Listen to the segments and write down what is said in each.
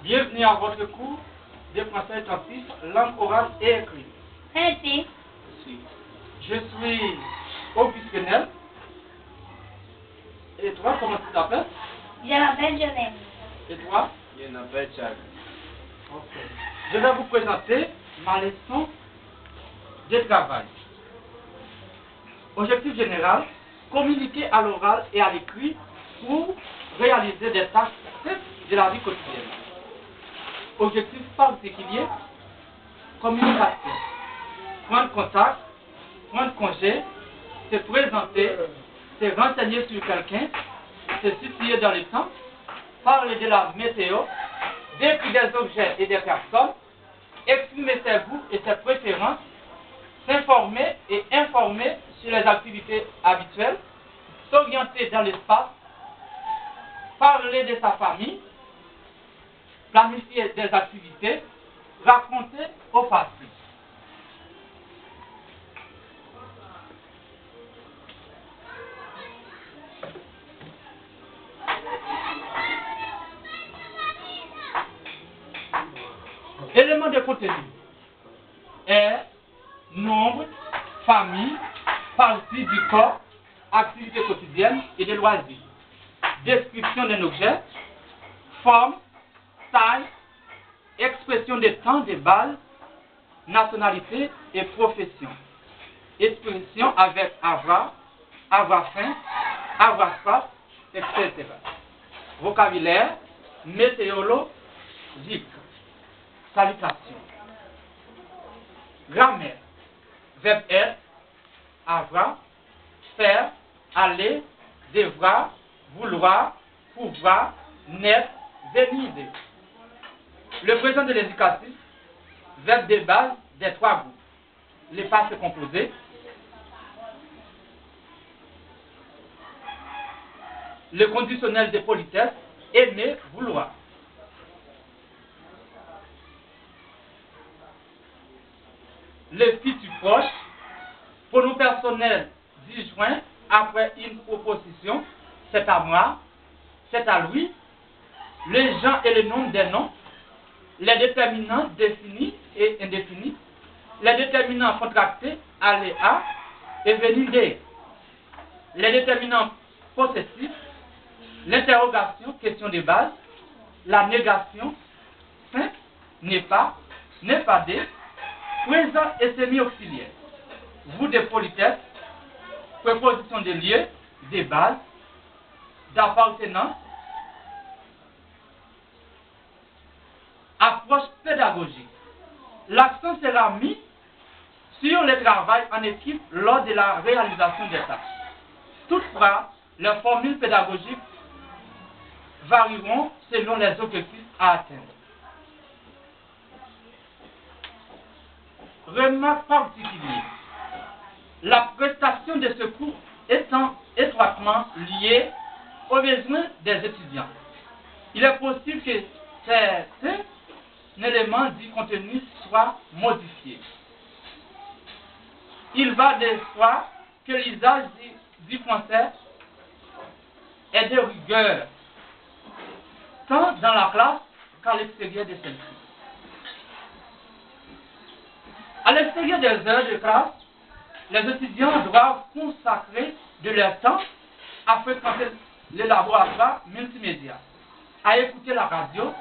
Bienvenue à votre cours de français intensif, langue orale et écrite. Merci. Je suis Auguste Penel. Et toi, comment tu t'appelles? Je m'appelle Jonel. Et toi? Je m'appelle Charles. Ok. Je vais vous présenter ma leçon de travail. Objectif général, communiquer à l'oral et à l'écrit pour réaliser des tâches simples de la vie quotidienne. Objectif particulier, communication. Prendre contact, prendre congé, se présenter, se renseigner sur quelqu'un, se situer dans le temps, parler de la météo, décrire des objets et des personnes, exprimer ses goûts et ses préférences, s'informer et informer sur les activités habituelles, s'orienter dans l'espace, parler de sa famille, planifier des activités, raconter au passé. Éléments de contenu. Air, nombre, famille, partie du corps, activités quotidiennes et des loisirs. Description d'un objet, forme, taille, expression des temps de base, nationalité et profession. Expression avec avoir, avoir faim, avoir soif, etc. Vocabulaire, météorologique. Salutation. Grammaire. Verbe être, avoir, faire, aller, devoir, vouloir, pouvoir, naître, venir de. Le présent de l'éducatif, verbe de base des trois groupes. Les passés composés. Le conditionnel de politesse, aimer, vouloir. Le futur proche, pronom personnel disjoint après une proposition, c'est à moi, c'est à lui, les gens et le nombre des noms, les déterminants définis et indéfinis, les déterminants contractés, aller à et venir de, les déterminants possessifs, l'interrogation, question de base, la négation, simple, n'est pas de, présent et semi-auxiliaire. Vous de politesse, préposition de lieu, de base, d'appartenance, approche pédagogique. L'accent sera mis sur le travail en équipe lors de la réalisation des tâches. Toutefois, les formules pédagogiques varieront selon les objectifs à atteindre. Remarque particulière. La prestation de ce cours étant étroitement liée aux besoins des étudiants, il est possible que certains éléments du contenu soient modifiés. Il va de soi que l'usage du français est de rigueur, tant dans la classe qu'à l'extérieur de celle-ci. À l'extérieur des heures de classe, les étudiants doivent consacrer de leur temps à fréquenter les laboratoires multimédia, à écouter la radio,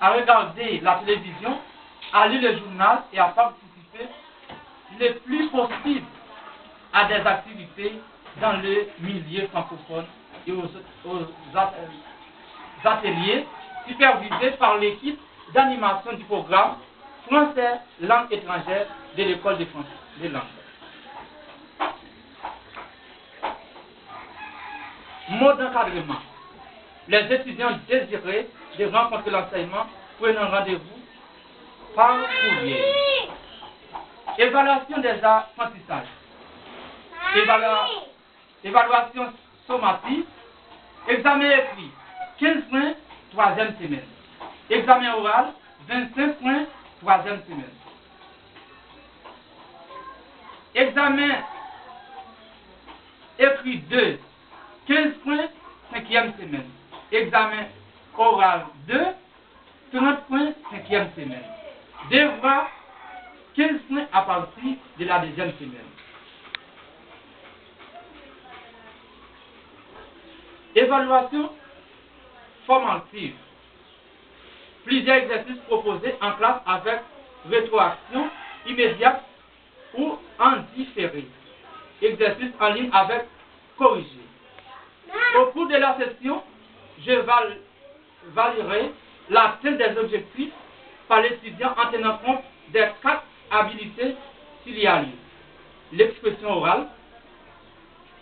à regarder la télévision, à lire le journal et à participer le plus possible à des activités dans le milieu francophone et aux ateliers supervisés par l'équipe d'animation du programme français langue étrangère de l'école de français de langue. Mode d'encadrement. Les étudiants désirés de rencontrer l'enseignement prennent un rendez-vous par courrier. Évaluation des apprentissages. Évaluation sommative. Examen écrit, 15 points, 3e semaine. Examen oral, 25 points, 3e semaine. Examen écrit 2, 15 points, 5e semaine. Examen oral 2, 30 points, 5e semaine. Devoir, 15 points à partir de la 2e semaine. Évaluation formative. Plusieurs exercices proposés en classe avec rétroaction immédiate ou en différé. Exercice en ligne avec corrigé. Au cours de la session, je validerai l'atteinte des objectifs par l'étudiant en tenant compte des 4 habilités s'il y a lieu. L'expression orale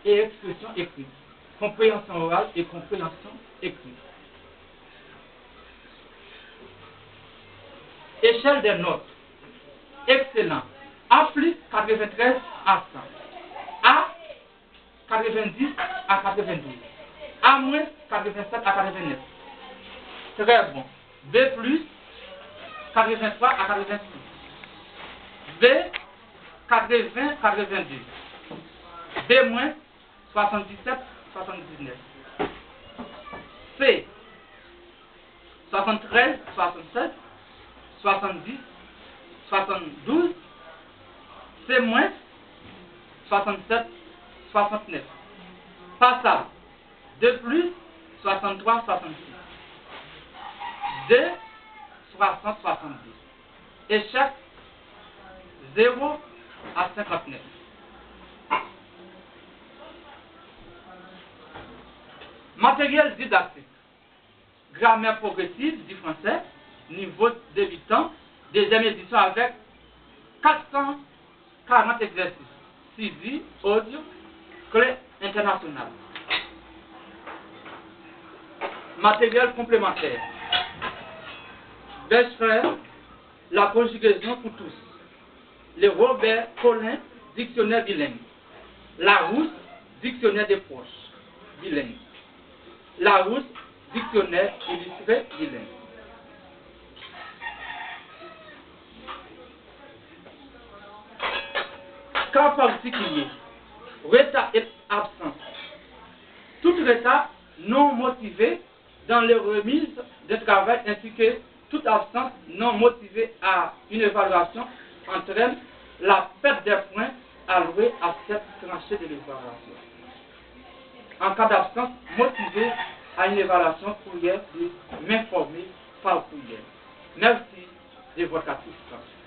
et expression écrite. Compréhension orale et compréhension écrite. Échelle des notes. Excellent. A plus 93 à 100. A 90 à 92. A moins 87 à 89. Très bon. B plus 83 à 86. B 80 82. B moins 77 79. C 73 67 70 72. C moins 67 69. Passage. 2 plus 63 66. D 60 70. Échec 0 à 59. Matériel didactique. Grammaire progressive du français, niveau débutant, deuxième édition avec 440 exercices. CD, audio, clé internationale. Matériel complémentaire. Becherel, la conjugaison pour tous. Le Robert Collin, dictionnaire bilingue. Larousse, dictionnaire des proches, bilingue. Larousse, dictionnaire illustré bilingue. Cas particulier. Retard et absence. Tout retard non motivé dans les remises de travail ainsi que toute absence non motivée à une évaluation entraîne la perte des points alloués à cette tranchée de l'évaluation. En cas d'absence motivée à une évaluation courriel, de m'informer par courriel. Merci de votre assistance.